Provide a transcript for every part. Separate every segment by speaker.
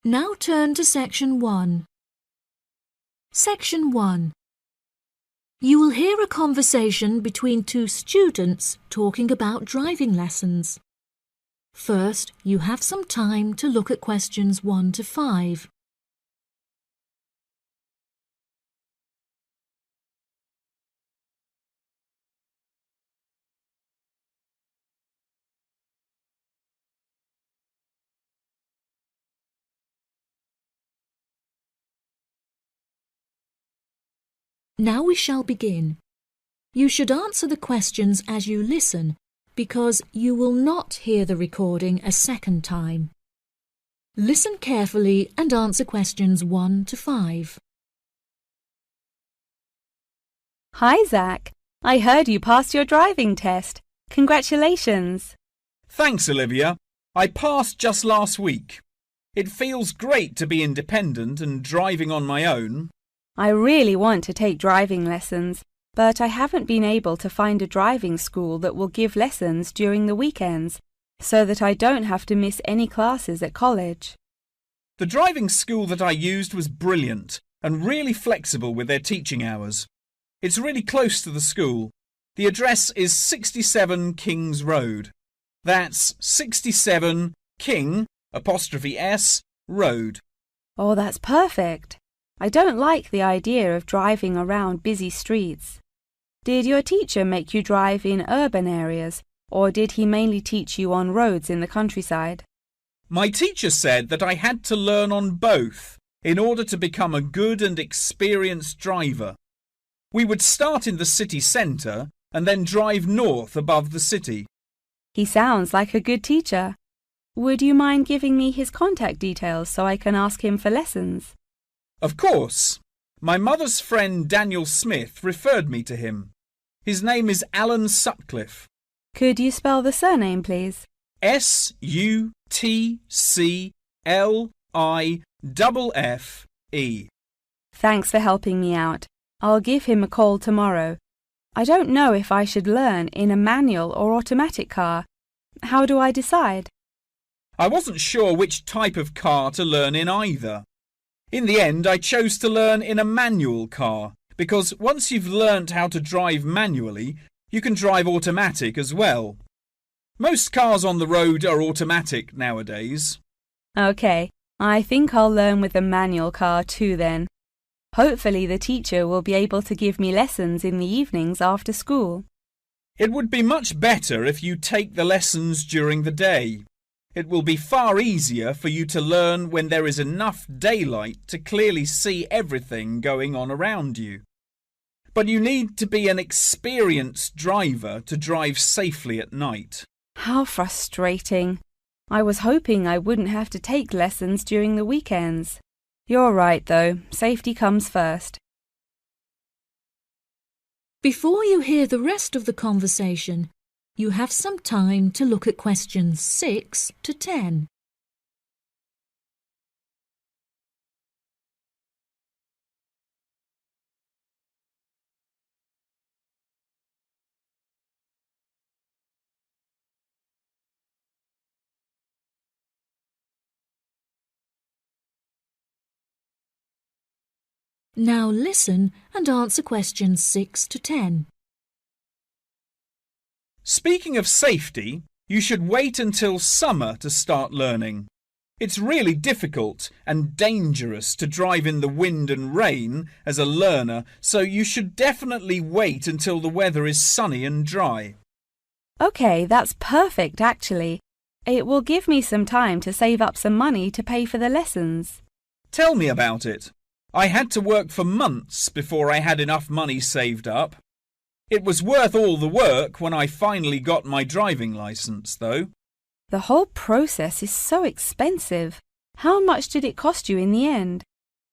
Speaker 1: Now turn to Section 1. Section 1. You will hear a conversation between two students talking about driving lessons. First, you have some time to look at questions 1 to 5. Now we shall begin. You should answer the questions as you listen, because you will not hear the recording a second time. Listen carefully and answer questions 1 to 5.
Speaker 2: Hi, Zach. I heard you passed your driving test. Congratulations.
Speaker 3: Thanks, Olivia. I passed just last week. It feels great to be independent and driving on my own.
Speaker 2: I really want to take driving lessons, but I haven't been able to find a driving school that will give lessons during the weekends, so that I don't have to miss any classes at college.
Speaker 3: The driving school that I used was brilliant and really flexible with their teaching hours. It's really close to the school. The address is 67 Kings Road. That's 67 King''S Road.
Speaker 2: Oh, that's perfect. I don't like the idea of driving around busy streets. Did your teacher make you drive in urban areas, or did he mainly teach you on roads in the countryside?
Speaker 3: My teacher said that I had to learn on both in order to become a good and experienced driver. We would start in the city centre and then drive north above the city.
Speaker 2: He sounds like a good teacher. Would you mind giving me his contact details so I can ask him for lessons?
Speaker 3: Of course. My mother's friend Daniel Smith referred me to him. His name is Alan Sutcliffe.
Speaker 2: Could you spell the surname, please?
Speaker 3: Sutcliffe.
Speaker 2: Thanks for helping me out. I'll give him a call tomorrow. I don't know if I should learn in a manual or automatic car. How do I decide?
Speaker 3: I wasn't sure which type of car to learn in either. In the end, I chose to learn in a manual car because once you've learnt how to drive manually, you can drive automatic as well. Most cars on the road are automatic nowadays.
Speaker 2: OK, I think I'll learn with a manual car too then. Hopefully the teacher will be able to give me lessons in the evenings after school.
Speaker 3: It would be much better if you take the lessons during the day. It will be far easier for you to learn when there is enough daylight to clearly see everything going on around you. But you need to be an experienced driver to drive safely at night.
Speaker 2: How frustrating. I was hoping I wouldn't have to take lessons during the weekends. You're right, though. Safety comes first.
Speaker 1: Before you hear the rest of the conversation, you have some time to look at questions 6 to 10. Now listen and answer questions 6 to 10.
Speaker 3: Speaking of safety, you should wait until summer to start learning. It's really difficult and dangerous to drive in the wind and rain as a learner, so you should definitely wait until the weather is sunny and dry.
Speaker 2: OK, that's perfect actually. It will give me some time to save up some money to pay for the lessons.
Speaker 3: Tell me about it. I had to work for months before I had enough money saved up. It was worth all the work when I finally got my driving licence, though.
Speaker 2: The whole process is so expensive. How much did it cost you in the end?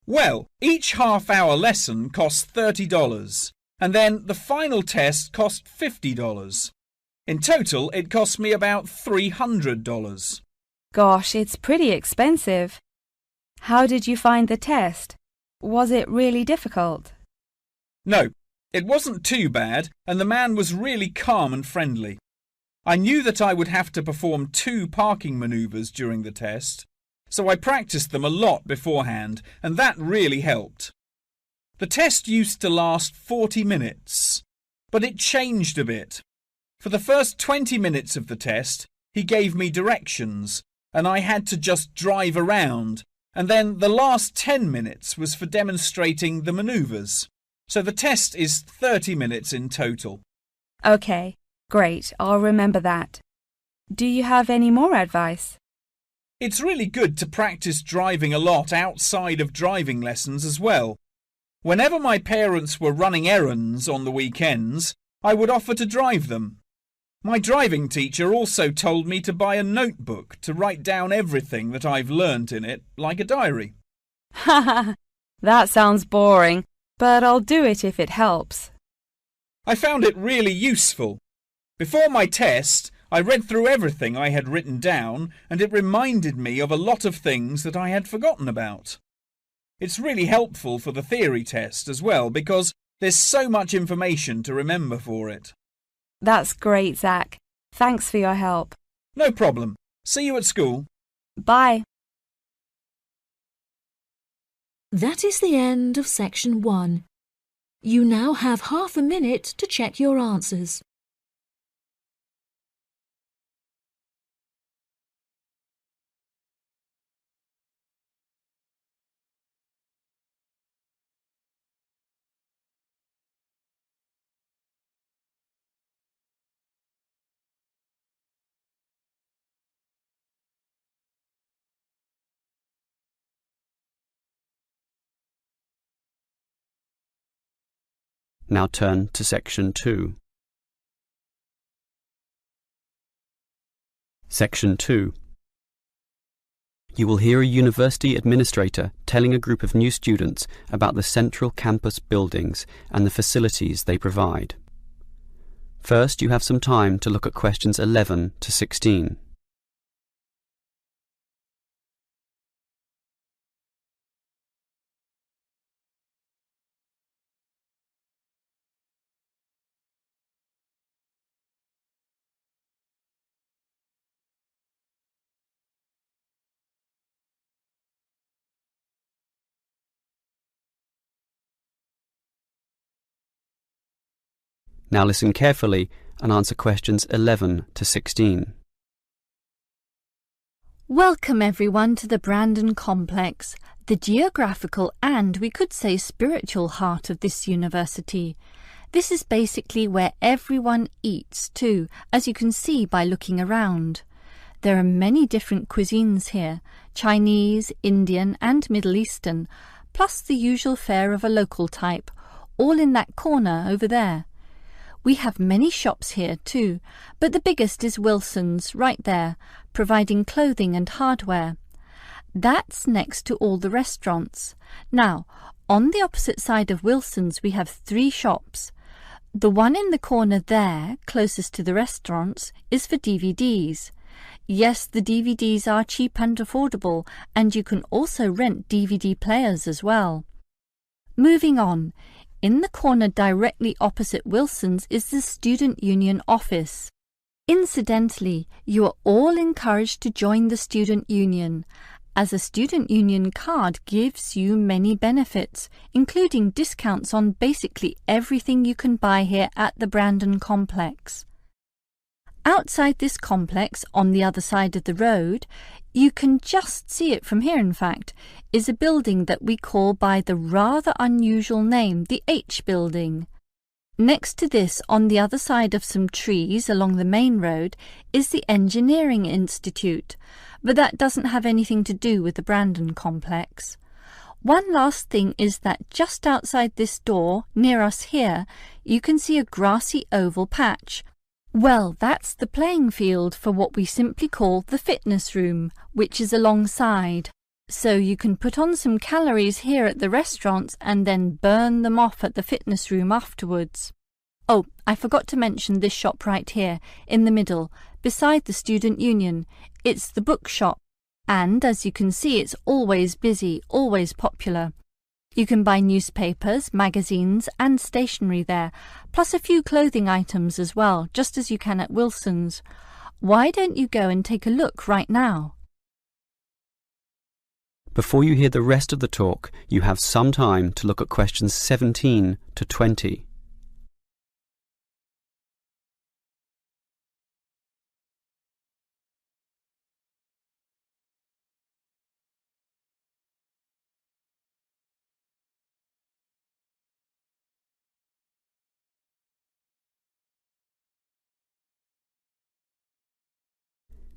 Speaker 3: Well, each half-hour lesson cost $30, and then the final test cost $50. In total, it cost me about $300.
Speaker 2: Gosh, it's pretty expensive. How did you find the test? Was it really difficult?
Speaker 3: No, it wasn't too bad, and the man was really calm and friendly. I knew that I would have to perform 2 parking manoeuvres during the test, so I practiced them a lot beforehand, and that really helped. The test used to last 40 minutes, but it changed a bit. For the first 20 minutes of the test, he gave me directions, and I had to just drive around, and then the last 10 minutes was for demonstrating the manoeuvres. So the test is 30 minutes in total.
Speaker 2: OK, great, I'll remember that. Do you have any more advice?
Speaker 3: It's really good to practice driving a lot outside of driving lessons as well. Whenever my parents were running errands on the weekends, I would offer to drive them. My driving teacher also told me to buy a notebook to write down everything that I've learnt in it, like a diary.
Speaker 2: Ha! That sounds boring, but I'll do it if it helps.
Speaker 3: I found it really useful. Before my test, I read through everything I had written down, and it reminded me of a lot of things that I had forgotten about. It's really helpful for the theory test as well, because there's so much information to remember for it.
Speaker 2: That's great, Zach. Thanks for your help.
Speaker 3: No problem. See you at school.
Speaker 2: Bye.
Speaker 1: That is the end of section 1. You now have half a minute to check your answers.
Speaker 4: Now turn to section 2. Section 2. You will hear a university administrator telling a group of new students about the central campus buildings and the facilities they provide. First, you have some time to look at questions 11 to 16. Now listen carefully and answer questions 11 to 16.
Speaker 5: Welcome everyone to the Brandon Complex, the geographical and, we could say, spiritual heart of this university. This is basically where everyone eats too, as you can see by looking around. There are many different cuisines here, Chinese, Indian and Middle Eastern, plus the usual fare of a local type, all in that corner over there. We have many shops here too, but the biggest is Wilson's, right there, providing clothing and hardware. That's next to all the restaurants. Now, on the opposite side of Wilson's we have 3 shops. The one in the corner there, closest to the restaurants, is for DVDs. Yes, the DVDs are cheap and affordable, and you can also rent DVD players as well. Moving on. In the corner directly opposite Wilson's is the Student Union office. Incidentally, you are all encouraged to join the Student Union, as a Student Union card gives you many benefits, including discounts on basically everything you can buy here at the Brandon Complex. Outside this complex, on the other side of the road, you can just see it from here in fact, is a building that we call by the rather unusual name, the H Building. Next to this, on the other side of some trees along the main road, is the Engineering Institute, but that doesn't have anything to do with the Brandon Complex. One last thing is that just outside this door, near us here, you can see a grassy oval patch. Well, that's the playing field for what we simply call the fitness room, which is alongside. So you can put on some calories here at the restaurants and then burn them off at the fitness room afterwards. Oh, I forgot to mention this shop right here, in the middle, beside the Student Union. It's the bookshop, and as you can see, it's always busy, always popular. You can buy newspapers, magazines and stationery there, plus a few clothing items as well, just as you can at Wilson's. Why don't you go and take a look right now?
Speaker 4: Before you hear the rest of the talk, you have some time to look at questions 17 to 20.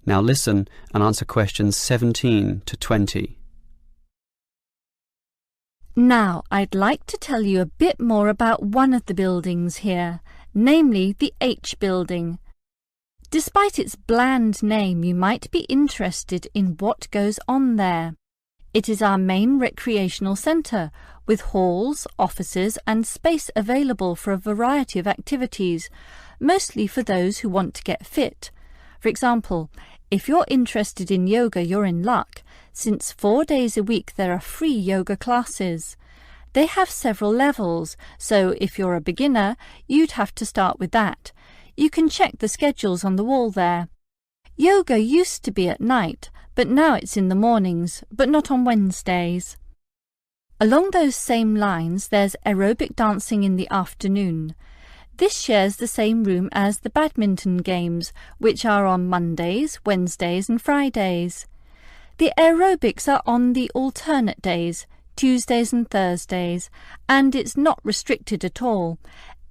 Speaker 4: Now listen and answer questions 17 to 20.
Speaker 5: Now, I'd like to tell you a bit more about one of the buildings here, namely the H building. Despite its bland name, you might be interested in what goes on there. It is our main recreational centre, with halls, offices and space available for a variety of activities, mostly for those who want to get fit. For example, if you're interested in yoga, you're in luck, since 4 days a week there are free yoga classes. They have several levels, so if you're a beginner, you'd have to start with that. You can check the schedules on the wall there. Yoga used to be at night, but now it's in the mornings, but not on Wednesdays. Along those same lines, there's aerobic dancing in the afternoon. This shares the same room as the badminton games, which are on Mondays, Wednesdays and Fridays. The aerobics are on the alternate days, Tuesdays and Thursdays, and it's not restricted at all.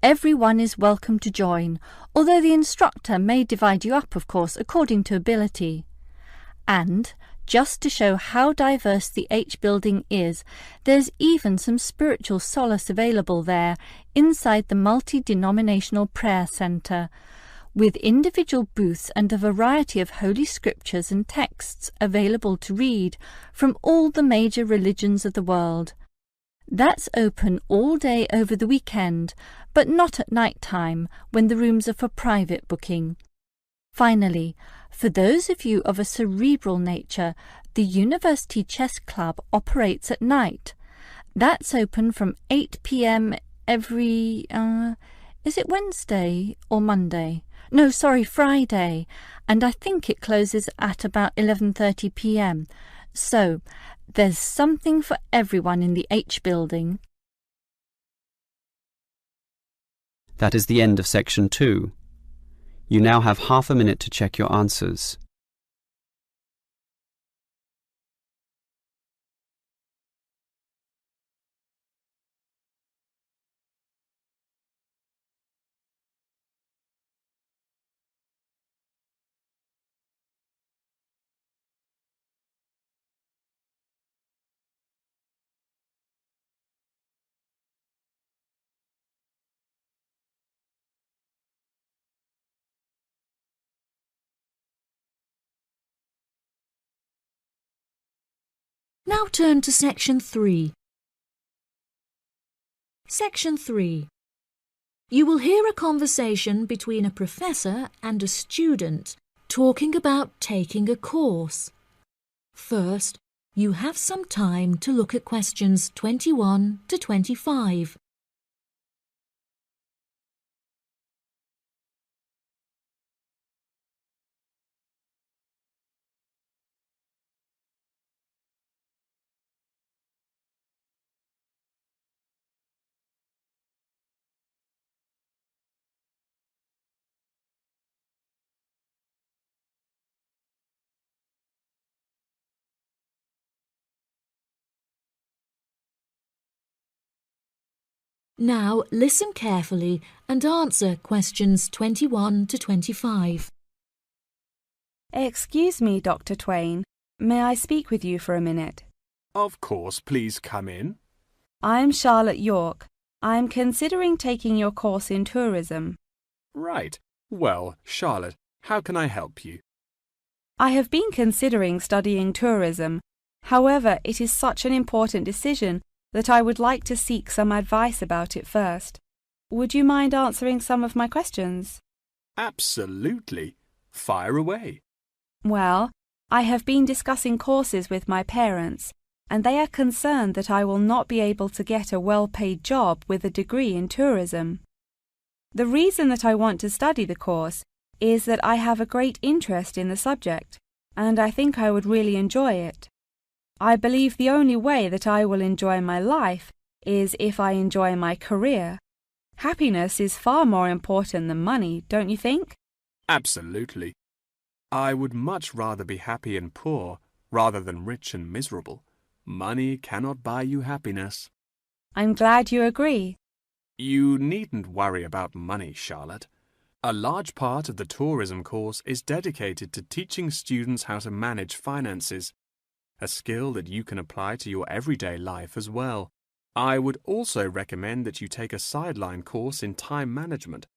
Speaker 5: Everyone is welcome to join, although the instructor may divide you up, of course, according to ability. And, just to show how diverse the H building is, there's even some spiritual solace available there inside the multi-denominational prayer centre, with individual booths and a variety of holy scriptures and texts available to read from all the major religions of the world. That's open all day over the weekend, but not at night time, when the rooms are for private booking. Finally, for those of you of a cerebral nature, the University Chess Club operates at night. That's open from 8 p.m. every, is it Wednesday or Monday? No, sorry, Friday. And I think it closes at about 11:30 p.m. So, there's something for everyone in the H building.
Speaker 4: That is the end of section 2. You now have half a minute to check your answers.
Speaker 1: Now turn to Section 3. Section 3. You will hear a conversation between a professor and a student talking about taking a course. First, you have some time to look at questions 21 to 25. Now listen carefully and answer questions 21 to 25.
Speaker 2: Excuse me, Dr. Twain. May I speak with you for a minute?
Speaker 6: Of course, please come in.
Speaker 2: I'm Charlotte York. I'm considering taking your course in tourism.
Speaker 6: Right. Well, Charlotte, how can I help you?
Speaker 2: I have been considering studying tourism. However, it is such an important decision that I would like to seek some advice about it first. Would you mind answering some of my questions?
Speaker 6: Absolutely. Fire away.
Speaker 2: Well, I have been discussing courses with my parents, and they are concerned that I will not be able to get a well-paid job with a degree in tourism. The reason that I want to study the course is that I have a great interest in the subject, and I think I would really enjoy it. I believe the only way that I will enjoy my life is if I enjoy my career. Happiness is far more important than money, don't you think?
Speaker 6: Absolutely. I would much rather be happy and poor rather than rich and miserable. Money cannot buy you happiness.
Speaker 2: I'm glad you agree.
Speaker 6: You needn't worry about money, Charlotte. A large part of the tourism course is dedicated to teaching students how to manage finances, a skill that you can apply to your everyday life as well. I would also recommend that you take a sideline course in time management,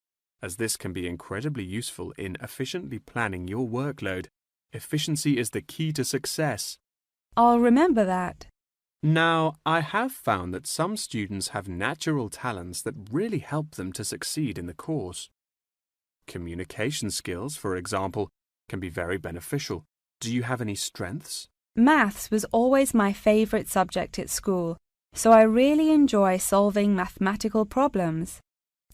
Speaker 6: as this can be incredibly useful in efficiently planning your workload. Efficiency is the key to success.
Speaker 2: I'll remember that.
Speaker 6: Now, I have found that some students have natural talents that really help them to succeed in the course. Communication skills, for example, can be very beneficial. Do you have any strengths?
Speaker 2: Maths was always my favourite subject at school, so I really enjoy solving mathematical problems.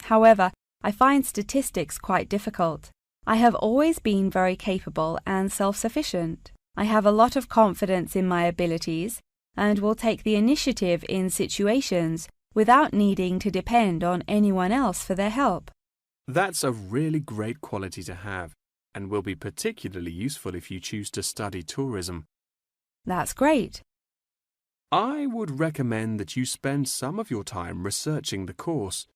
Speaker 2: However, I find statistics quite difficult. I have always been very capable and self-sufficient. I have a lot of confidence in my abilities and will take the initiative in situations without needing to depend on anyone else for their help.
Speaker 6: That's a really great quality to have and will be particularly useful if you choose to study tourism.
Speaker 2: That's great.
Speaker 6: I would recommend that you spend some of your time researching the course.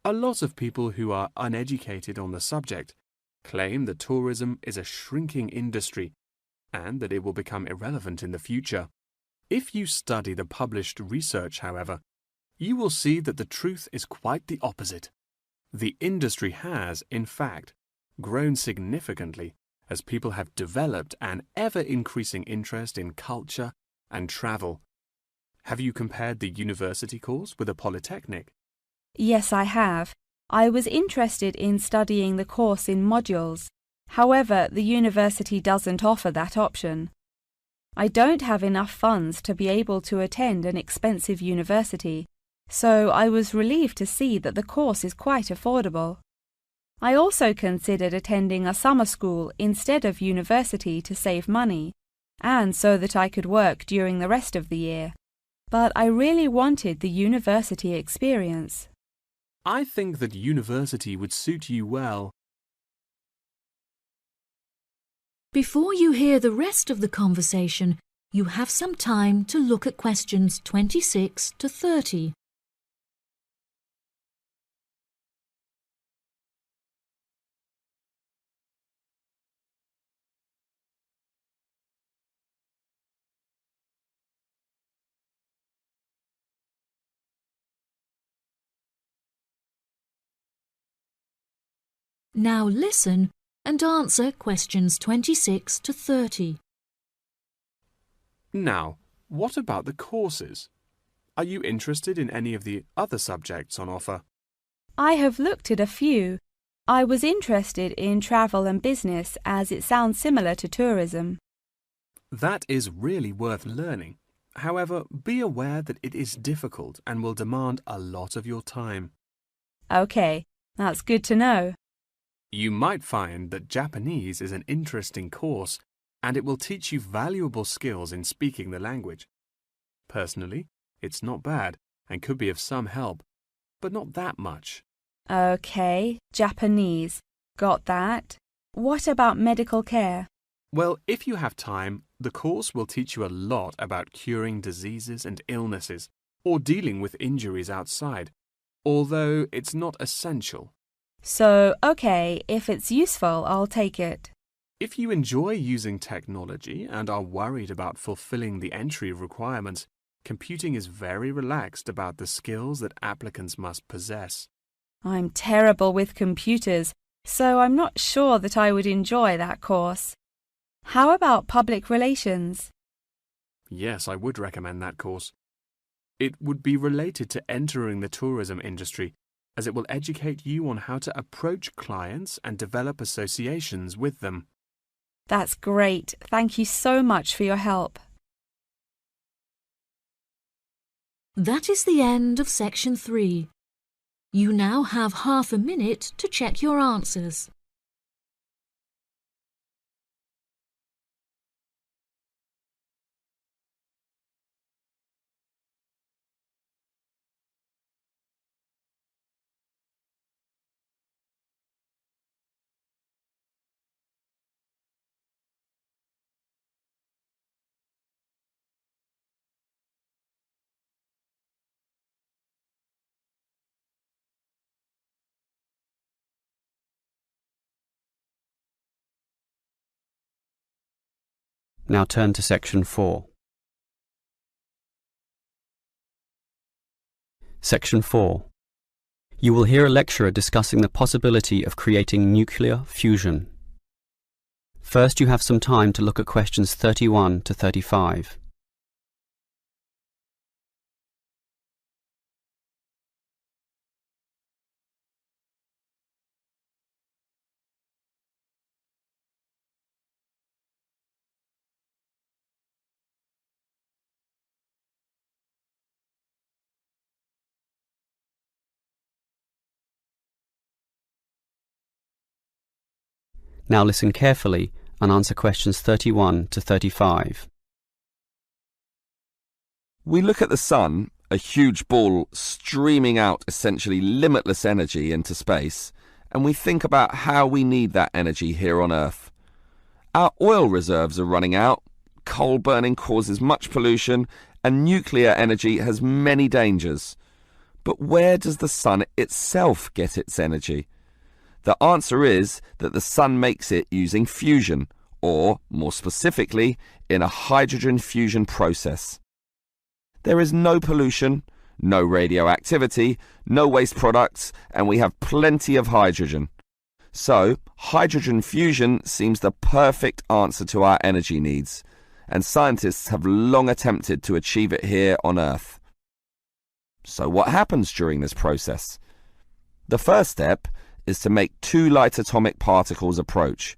Speaker 6: A lot of people who are uneducated on the subject claim that tourism is a shrinking industry and that it will become irrelevant in the future. If you study the published research, however, you will see that the truth is quite the opposite. The industry has, in fact, grown significantly as people have developed an ever-increasing interest in culture and travel. Have you compared the university course with a polytechnic?
Speaker 2: Yes, I have. I was interested in studying the course in modules. However, the university doesn't offer that option. I don't have enough funds to be able to attend an expensive university, so I was relieved to see that the course is quite affordable. I also considered attending a summer school instead of university to save money, and so that I could work during the rest of the year. But I really wanted the university experience.
Speaker 6: I think that university would suit you well.
Speaker 1: Before you hear the rest of the conversation, you have some time to look at questions 26 to 30. Now listen and answer questions 26 to 30.
Speaker 6: Now, what about the courses? Are you interested in any of the other subjects on offer?
Speaker 2: I have looked at a few. I was interested in travel and business as it sounds similar to tourism.
Speaker 6: That is really worth learning. However, be aware that it is difficult and will demand a lot of your time.
Speaker 2: Okay, that's good to know.
Speaker 6: You might find that Japanese is an interesting course and it will teach you valuable skills in speaking the language. Personally, it's not bad and could be of some help, but not that much.
Speaker 2: Okay, Japanese. Got that. What about medical care?
Speaker 6: Well, if you have time, the course will teach you a lot about curing diseases and illnesses or dealing with injuries outside, although it's not essential.
Speaker 2: So, okay, if it's useful, I'll take it.
Speaker 6: If you enjoy using technology and are worried about fulfilling the entry requirements, computing is very relaxed about the skills that applicants must possess.
Speaker 2: I'm terrible with computers, so I'm not sure that I would enjoy that course. How about public relations?
Speaker 6: Yes, I would recommend that course. It would be related to entering the tourism industry, as it will educate you on how to approach clients and develop associations with them.
Speaker 2: That's great. Thank you so much for your help.
Speaker 1: That is the end of section 3. You now have half a minute to check your answers.
Speaker 4: Now turn to Section 4. Section 4. You will hear a lecturer discussing the possibility of creating nuclear fusion. First, you have some time to look at questions 31 to 35. Now listen carefully and answer questions 31 to 35.
Speaker 7: We look at the sun, a huge ball streaming out essentially limitless energy into space, and we think about how we need that energy here on Earth. Our oil reserves are running out, coal burning causes much pollution, and nuclear energy has many dangers. But where does the sun itself get its energy? The answer is that the sun makes it using fusion, or, more specifically, in a hydrogen fusion process. There is no pollution, no radioactivity, no waste products, and we have plenty of hydrogen. So, hydrogen fusion seems the perfect answer to our energy needs, and scientists have long attempted to achieve it here on Earth. So what happens during this process? The first step is to make two light atomic particles approach.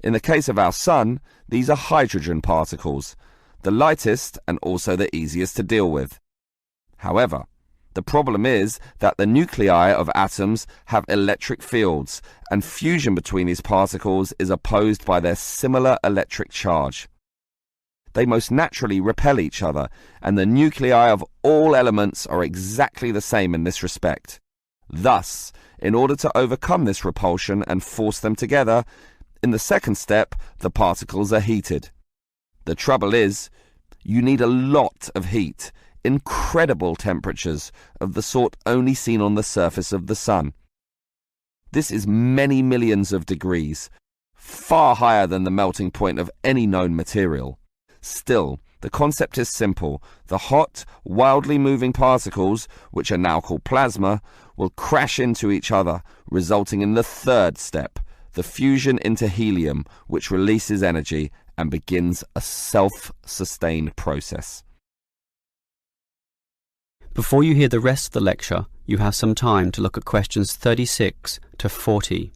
Speaker 7: In the case of our sun, these are hydrogen particles, the lightest and also the easiest to deal with. However, the problem is that the nuclei of atoms have electric fields, and fusion between these particles is opposed by their similar electric charge. They most naturally repel each other, and the nuclei of all elements are exactly the same in this respect. Thus, in order to overcome this repulsion and force them together, in the second step, the particles are heated. The trouble is, you need a lot of heat, incredible temperatures of the sort only seen on the surface of the sun. This is many millions of degrees, far higher than the melting point of any known material. Still, the concept is simple. The hot, wildly moving particles, which are now called plasma, will crash into each other, resulting in the third step, the fusion into helium, which releases energy and begins a self-sustained process.
Speaker 4: Before you hear the rest of the lecture, you have some time to look at questions 36 to 40.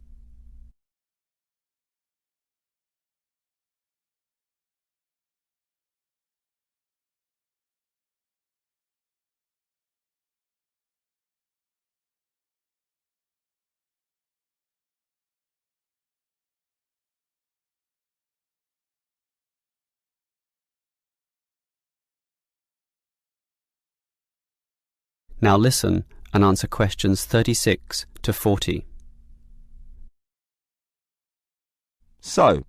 Speaker 4: Now listen and answer questions 36 to 40.
Speaker 7: So,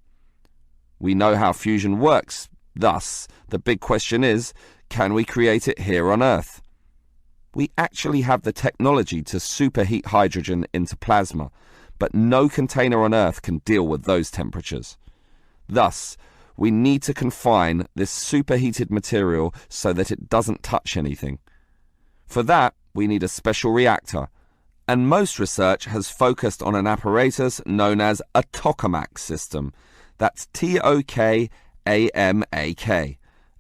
Speaker 7: we know how fusion works. Thus, the big question is, can we create it here on Earth? We actually have the technology to superheat hydrogen into plasma, but no container on Earth can deal with those temperatures. Thus, we need to confine this superheated material so that it doesn't touch anything. For that, we need a special reactor, and most research has focused on an apparatus known as a tokamak system. That's Tokamak,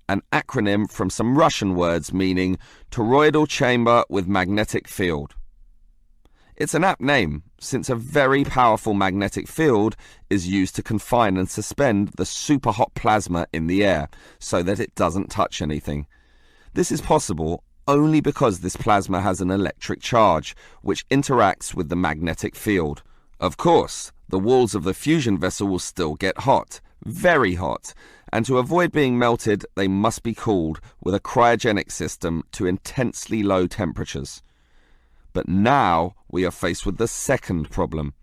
Speaker 7: an acronym from some Russian words meaning toroidal chamber with magnetic field. It's an apt name, since a very powerful magnetic field is used to confine and suspend the super hot plasma in the air so that it doesn't touch anything. This is possible only because this plasma has an electric charge, which interacts with the magnetic field. Of course, the walls of the fusion vessel will still get hot, very hot, and to avoid being melted, they must be cooled with a cryogenic system to intensely low temperatures. But now we are faced with the second problem.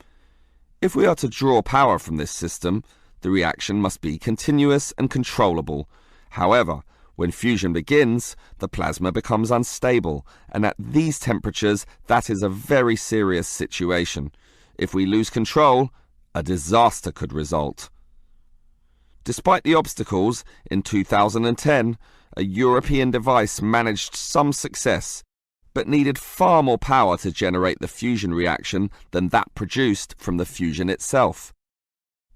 Speaker 7: If we are to draw power from this system, the reaction must be continuous and controllable. However, when fusion begins, the plasma becomes unstable, and at these temperatures, that is a very serious situation. If we lose control, a disaster could result. Despite the obstacles, in 2010, a European device managed some success, but needed far more power to generate the fusion reaction than that produced from the fusion itself.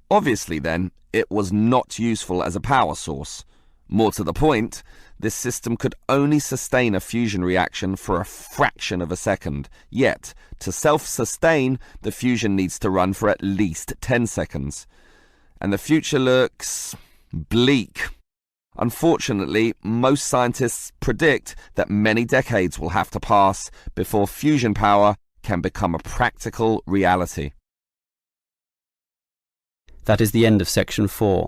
Speaker 7: Obviously then, it was not useful as a power source. More to the point, this system could only sustain a fusion reaction for a fraction of a second, yet, to self-sustain, the fusion needs to run for at least 10 seconds. And the future looks bleak. Unfortunately, most scientists predict that many decades will have to pass before fusion power can become a practical reality.
Speaker 4: That is the end of section 4.